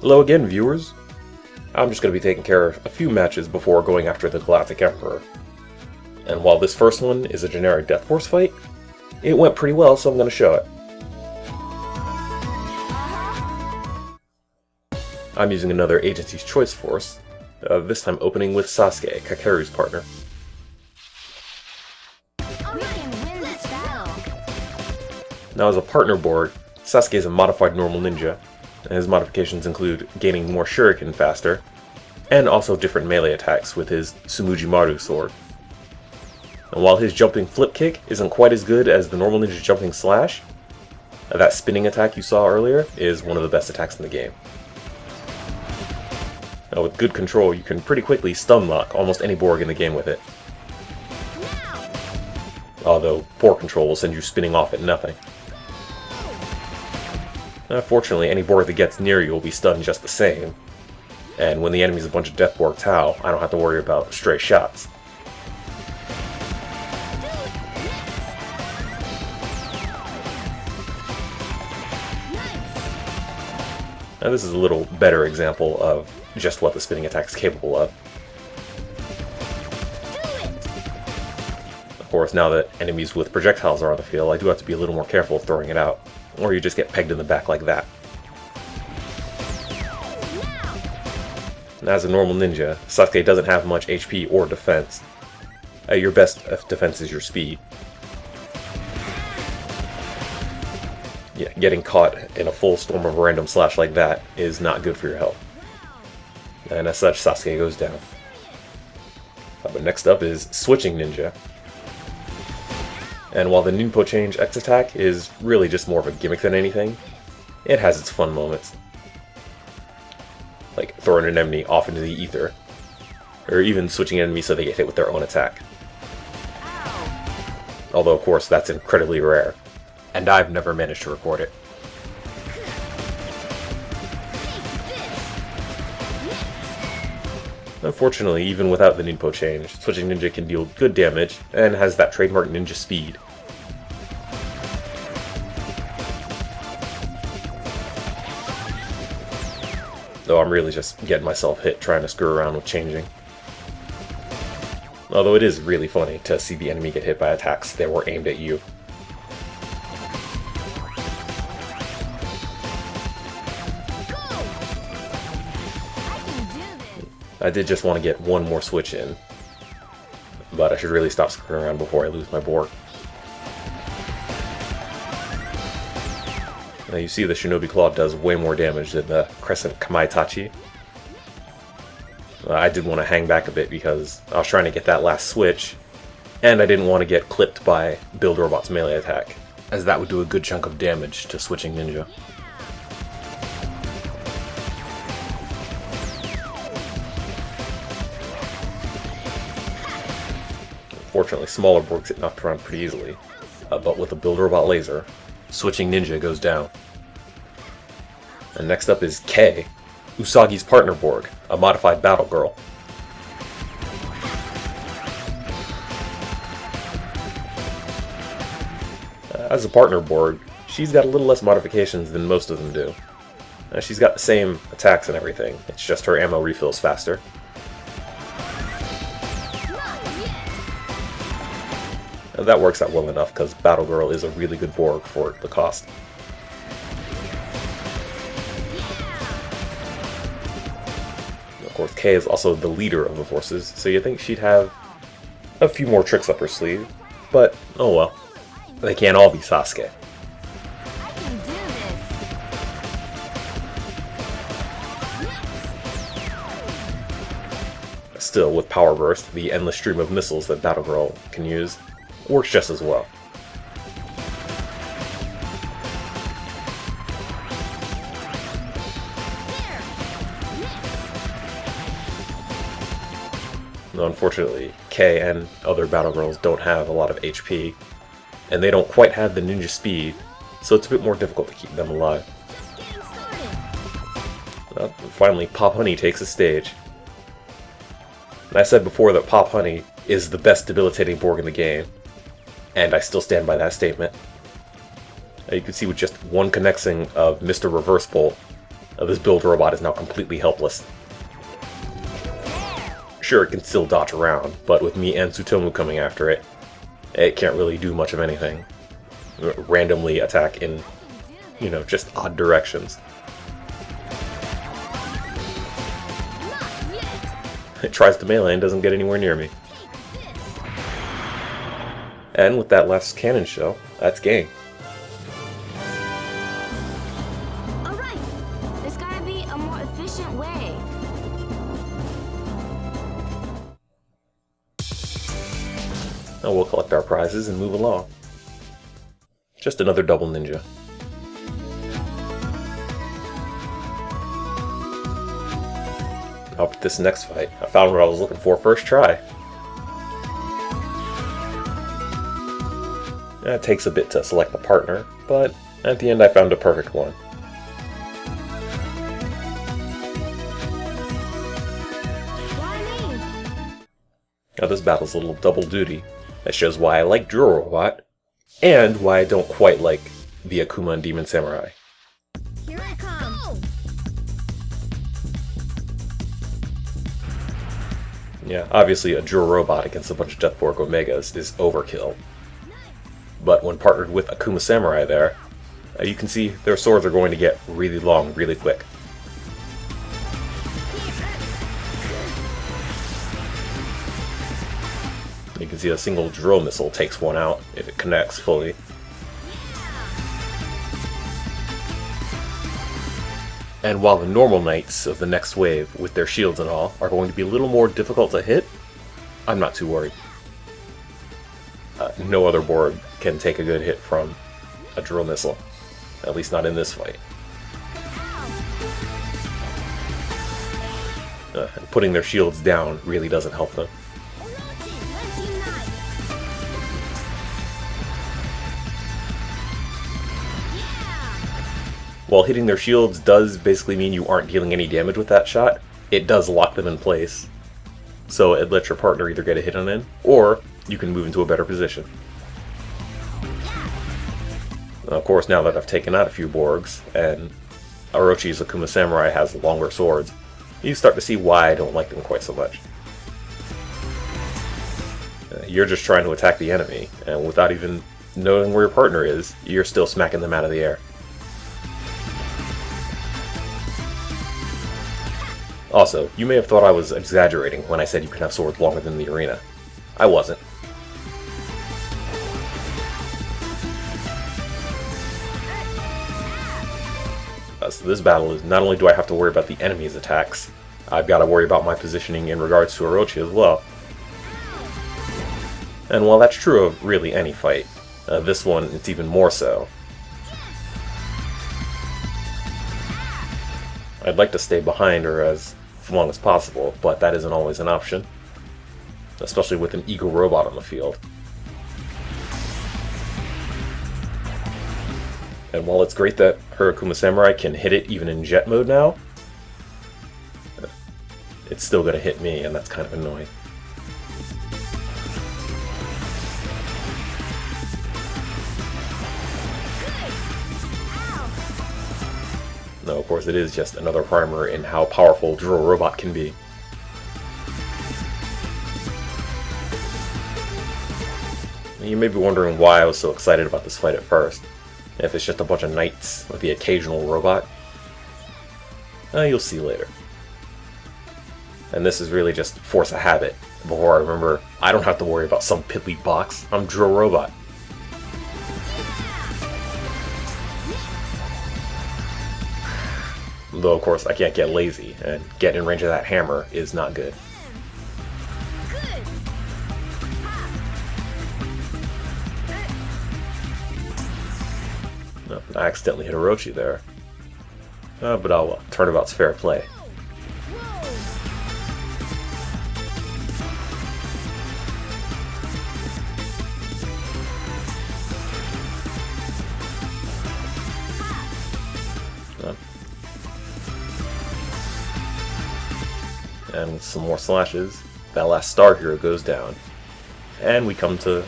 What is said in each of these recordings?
Hello again, viewers. I'm just going to be taking care of a few matches before going after the Galactic Emperor. And while this first one is a generic Death Force fight, it went pretty well, so I'm going to show it. I'm using another Agency's Choice Force, this time opening with Sasuke, Kakeru's partner. Now as a partner board, Sasuke is a modified normal ninja, and his modifications include gaining more shuriken faster, and also different melee attacks with his Sumujimaru sword. And while his jumping flip kick isn't quite as good as the normal ninja jumping slash, that spinning attack you saw earlier is one of the best attacks in the game. Now with good control, you can pretty quickly stun lock almost any Borg in the game with it. Although poor control will send you spinning off at nothing. Fortunately, any Borg that gets near you will be stunned just the same, and when the enemy's a bunch of Death Borg Tau, I don't have to worry about stray shots. Now this is a little better example of just what the spinning attack is capable of. Of course, now that enemies with projectiles are on the field, I do have to be a little more careful throwing it out, or you just get pegged in the back like that. As a normal ninja, Sasuke doesn't have much HP or defense. Your best defense is your speed. Yeah, getting caught in a full storm of random slash like that is not good for your health. And as such, Sasuke goes down. But next up is Switching Ninja. And while the Ninpo Change X attack is really just more of a gimmick than anything, it has its fun moments. Like throwing an enemy off into the ether, or even switching enemies so they get hit with their own attack. Although of course that's incredibly rare, and I've never managed to record it. Unfortunately, even without the Ninpo change, Switching Ninja can deal good damage, and has that trademark ninja speed. Though I'm really just getting myself hit trying to screw around with changing. Although it is really funny to see the enemy get hit by attacks that were aimed at you. I did just want to get one more switch in, but I should really stop screwing around before I lose my Borg. Now you see the Shinobi Claw does way more damage than the Crescent Kamaitachi. I did want to hang back a bit because I was trying to get that last switch, and I didn't want to get clipped by Build Robot's melee attack, as that would do a good chunk of damage to Switching Ninja. Fortunately, smaller Borgs get knocked around pretty easily, but with a Build Robot laser, Switching Ninja goes down. And next up is Kei, Usagi's partner Borg, a modified Battle Girl. As a partner Borg, she's got a little less modifications than most of them do. She's got the same attacks and everything, it's just her ammo refills faster. That works out well enough because Battle Girl is a really good Borg for the cost. Of course, Kei is also the leader of the forces, so you think she'd have a few more tricks up her sleeve, but oh well. They can't all be Sasuke. Still, with Power Burst, the endless stream of missiles that Battle Girl can use works just as well. Though unfortunately, Kei and other Battle Girls don't have a lot of HP, and they don't quite have the ninja speed, so it's a bit more difficult to keep them alive. Finally, Pop Honey takes the stage. And I said before that Pop Honey is the best debilitating Borg in the game, and I still stand by that statement. You can see with just one connecting of Mr. Reverse Bolt, This build robot is now completely helpless. Sure, it can still dodge around, but with me and Tsutomu coming after it, it can't really do much of anything. Randomly attack in, just odd directions. It tries to melee and doesn't get anywhere near me. And with that last cannon shell, that's game. Alright, there's gotta be a more efficient way. Now we'll collect our prizes and move along. Just another double ninja. Up at this next fight, I found what I was looking for first try. It takes a bit to select the partner, but at the end I found a perfect one. Why me? Now this battle's a little double duty. That shows why I like Drill Robot, and why I don't quite like the Akuma and Demon Samurai. Here I come. Yeah, obviously a Drill Robot against a bunch of Deathborg Omegas is overkill. But when partnered with Akuma Samurai there, you can see their swords are going to get really long really quick. You can see a single drill missile takes one out if it connects fully. And while the normal knights of the next wave, with their shields and all, are going to be a little more difficult to hit, I'm not too worried. No other board can take a good hit from a drill missile, at least not in this fight. And putting their shields down really doesn't help them. While hitting their shields does basically mean you aren't dealing any damage with that shot, it does lock them in place. So it lets your partner either get a hit on in, or you can move into a better position. Of course, now that I've taken out a few Borgs, and Orochi's Akuma Samurai has longer swords, you start to see why I don't like them quite so much. You're just trying to attack the enemy, and without even knowing where your partner is, you're still smacking them out of the air. Also, you may have thought I was exaggerating when I said you can have swords longer than the arena. I wasn't. So this battle is not only do I have to worry about the enemy's attacks, I've got to worry about my positioning in regards to Orochi as well. And while that's true of really any fight, this one it's even more so. I'd like to stay behind her as long as possible, but that isn't always an option, especially with an Eagle Robot on the field. And while it's great that her Akuma Samurai can hit it even in jet mode now, it's still going to hit me, and that's kind of annoying. No, of course it is just another primer in how powerful Drill Robot can be. You may be wondering why I was so excited about this fight at first. If it's just a bunch of knights with the occasional robot, you'll see later. And this is really just force of habit. Before I remember, I don't have to worry about some piddly box, I'm Drill Robot. Though of course I can't get lazy, and getting in range of that hammer is not good. No, I accidentally hit Orochi there. But oh well, turnabout's fair play. And with some more slashes, that last star hero goes down. And we come to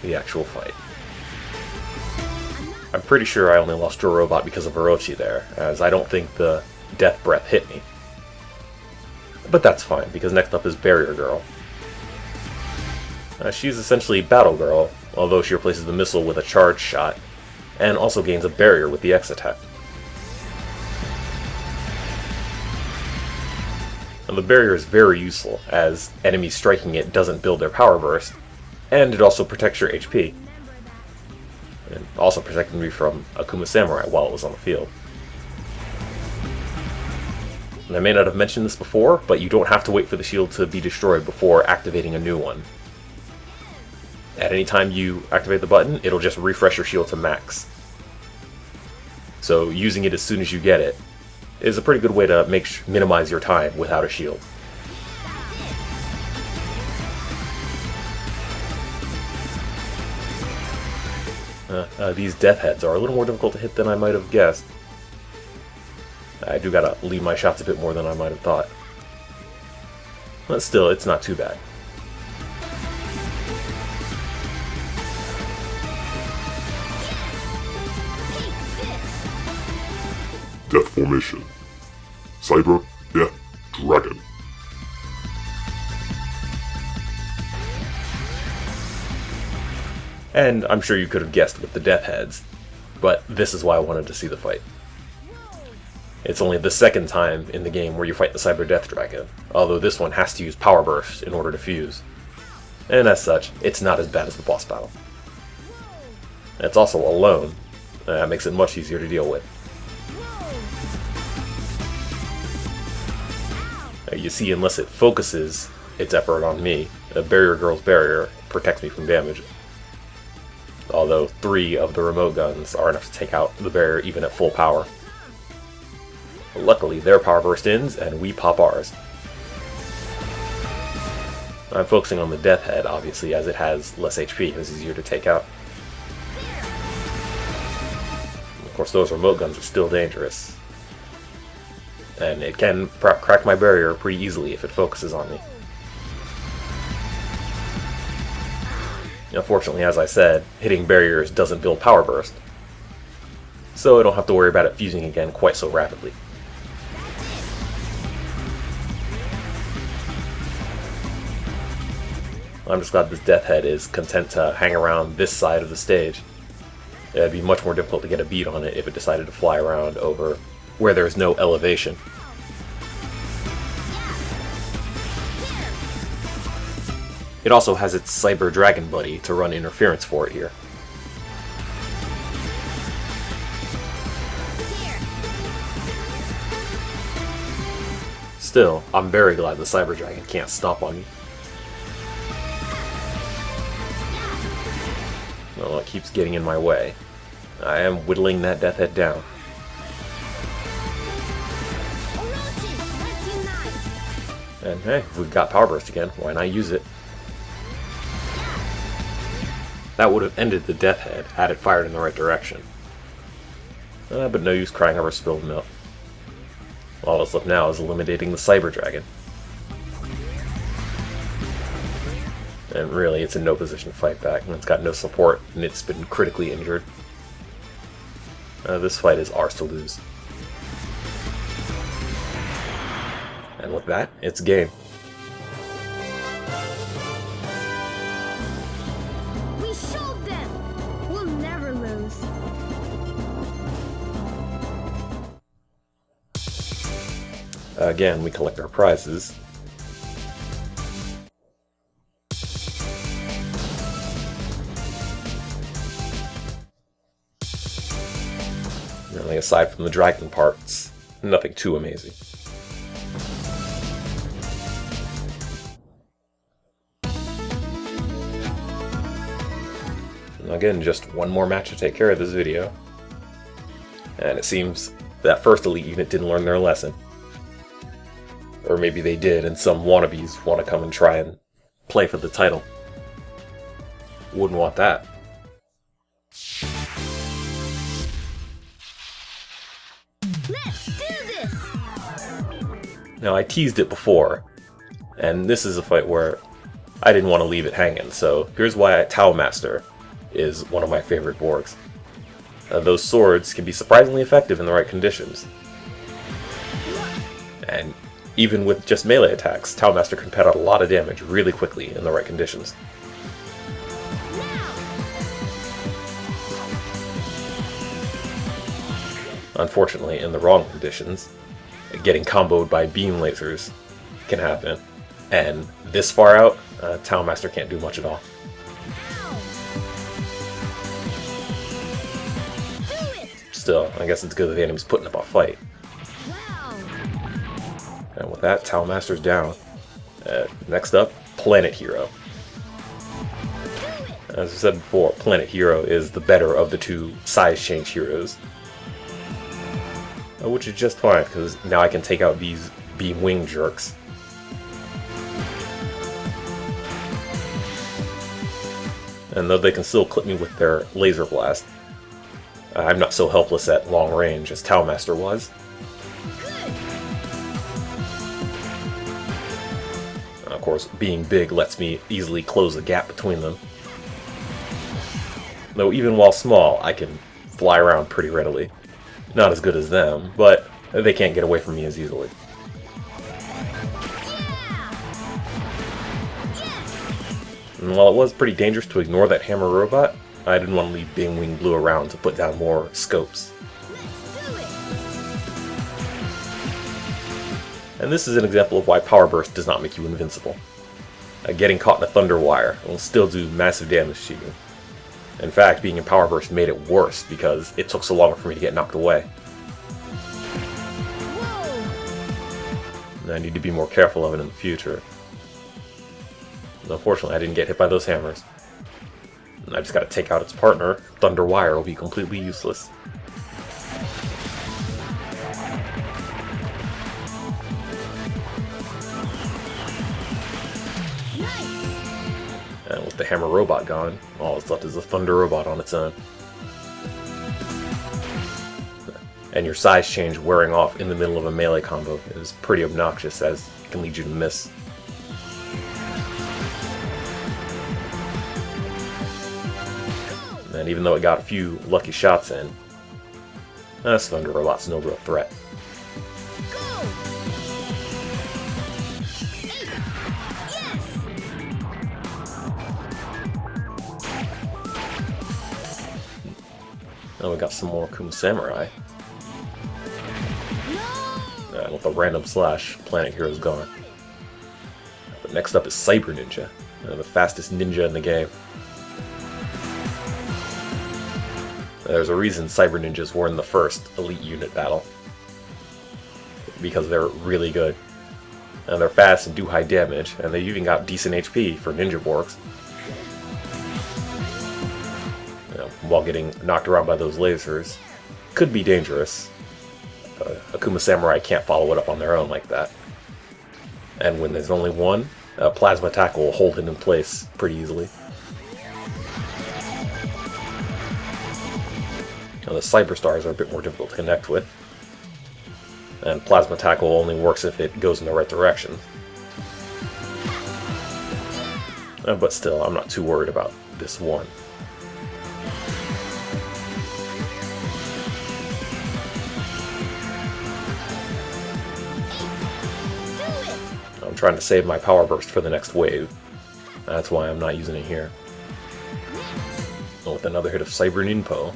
the actual fight. I'm pretty sure I only lost to a robot because of Orochi there, as I don't think the death breath hit me. But that's fine, because next up is Barrier Girl. She's essentially Battle Girl, although she replaces the missile with a charge shot, and also gains a barrier with the X attack. Now, the barrier is very useful, as enemies striking it doesn't build their power burst, and it also protects your HP. And also protected me from Akuma Samurai while it was on the field. And I may not have mentioned this before, but you don't have to wait for the shield to be destroyed before activating a new one. At any time you activate the button, it'll just refresh your shield to max. So using it as soon as you get it is a pretty good way to minimize your time without a shield. These death heads are a little more difficult to hit than I might have guessed. I do gotta lead my shots a bit more than I might have thought. But still, it's not too bad. Death Formation. Cyber Death Dragon. And I'm sure you could have guessed with the death heads, but this is why I wanted to see the fight. It's only the second time in the game where you fight the Cyber Death Dragon, although this one has to use Power Burst in order to fuse. And as such, it's not as bad as the boss battle. It's also alone, that makes it much easier to deal with. You see, unless it focuses its effort on me, the Barrier Girl's barrier protects me from damage. Although 3 of the remote guns are enough to take out the barrier even at full power. Luckily, their power burst ends, and we pop ours. I'm focusing on the Death Head, obviously, as it has less HP and is easier to take out. Of course, those remote guns are still dangerous. And it can crack my barrier pretty easily if it focuses on me. Unfortunately, as I said, hitting barriers doesn't build power burst, so I don't have to worry about it fusing again quite so rapidly. I'm just glad this Death Head is content to hang around this side of the stage. It'd be much more difficult to get a beat on it if it decided to fly around over where there's no elevation. It also has its Cyber Dragon buddy to run interference for it here. Still, I'm very glad the Cyber Dragon can't stomp on me. Well, it keeps getting in my way. I am whittling that Death Head down. And hey, if we've got Power Burst again, why not use it? That would have ended the Death Head had it fired in the right direction. But no use crying over spilled milk. All that's left now is eliminating the Cyber Dragon. And really, it's in no position to fight back, and it's got no support, and it's been critically injured. This fight is ours to lose. And with that, it's game. We showed them! We'll never lose. Again, we collect our prizes. Really, aside from the dragon parts, nothing too amazing. Again, just one more match to take care of this video. And it seems that first elite unit didn't learn their lesson. Or maybe they did, and some wannabes want to come and try and play for the title. Wouldn't want that. Let's do this! Now, I teased it before, and this is a fight where I didn't want to leave it hanging, so here's why Tau Master is one of my favorite Borgs. Those swords can be surprisingly effective in the right conditions. And even with just melee attacks, Tao Master can put out a lot of damage really quickly in the right conditions. Unfortunately, in the wrong conditions, getting comboed by beam lasers can happen. And this far out, Tao Master can't do much at all. Still, I guess it's good that the enemy's putting up a fight. And with that, Tao Master's down. Next up, Planet Hero. As I said before, Planet Hero is the better of the two size change heroes. Which is just fine, because now I can take out these beam wing jerks. And though they can still clip me with their laser blast, I'm not so helpless at long range as Tao Master was. Of course, being big lets me easily close the gap between them. Though even while small, I can fly around pretty readily. Not as good as them, but they can't get away from me as easily. And while it was pretty dangerous to ignore that hammer robot, I didn't want to leave Beam Wing Blue around to put down more scopes. And this is an example of why Power Burst does not make you invincible. Getting caught in a Thunder Wire will still do massive damage to you. In fact, being in Power Burst made it worse because it took so long for me to get knocked away. And I need to be more careful of it in the future. Unfortunately, I didn't get hit by those hammers. And I just gotta take out its partner. Thunder Wire will be completely useless. And with the Hammer Robot gone, all that's left is a Thunder Robot on its own. And your size change wearing off in the middle of a melee combo is pretty obnoxious, as it can lead you to miss. And even though it got a few lucky shots in, this Thunder Robot's no real threat. Now we got some more Kuma Samurai. And with a random slash, Planet Hero's gone. But next up is Cyber Ninja, the fastest ninja in the game. There's a reason Cyber Ninjas were in the first Elite Unit battle. Because they're really good. And they're fast and do high damage, and they even got decent HP for Ninja Borgs. While getting knocked around by those lasers could be dangerous. Akuma Samurai can't follow it up on their own like that. And when there's only one, Plasma Attack will hold it in place pretty easily. Now, the Cyber Stars are a bit more difficult to connect with. And Plasma Tackle only works if it goes in the right direction. But still, I'm not too worried about this one. I'm trying to save my Power Burst for the next wave. That's why I'm not using it here. And with another hit of Cyber Ninpo,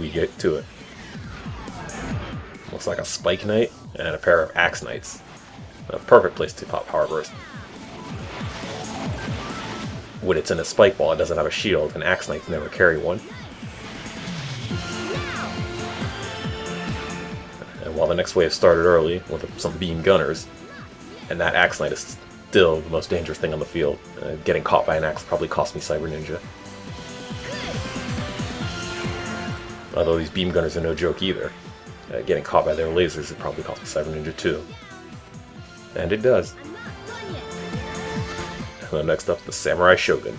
we get to it. Looks like a Spike Knight and a pair of Axe Knights. A perfect place to pop Power Burst. When it's in a Spike Ball, it doesn't have a shield, and Axe Knights never carry one. And while the next wave started early with some Beam Gunners, and that Axe Knight is still the most dangerous thing on the field. Getting caught by an axe probably cost me Cyber Ninja. Although these Beam Gunners are no joke either. Getting caught by their lasers would probably cost me Cyber Ninja too. And it does. And then next up, the Samurai Shogun.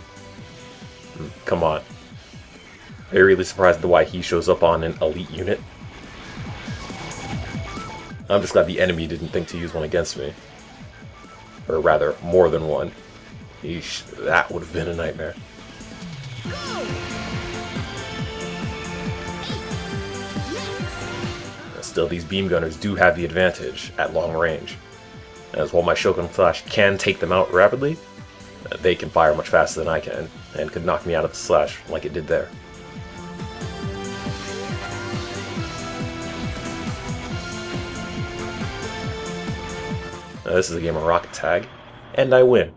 Come on. Are you really surprised at why he shows up on an elite unit? I'm just glad the enemy didn't think to use one against me. Or rather, more than one. Eesh, that would have been a nightmare. Still, these beam gunners do have the advantage at long range, as while my Shogun Flash can take them out rapidly, they can fire much faster than I can, and could knock me out of the slash like it did there. This is a game of rocket tag, and I win.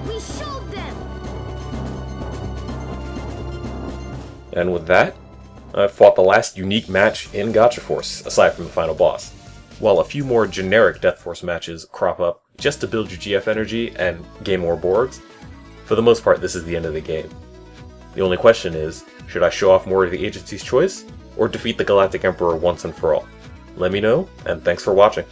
We showed them. And with that, I fought the last unique match in Gacha Force, aside from the final boss. While a few more generic Death Force matches crop up just to build your GF energy and gain more Borgs, for the most part this is the end of the game. The only question is, should I show off more of the agency's choice, or defeat the Galactic Emperor once and for all? Let me know, and thanks for watching.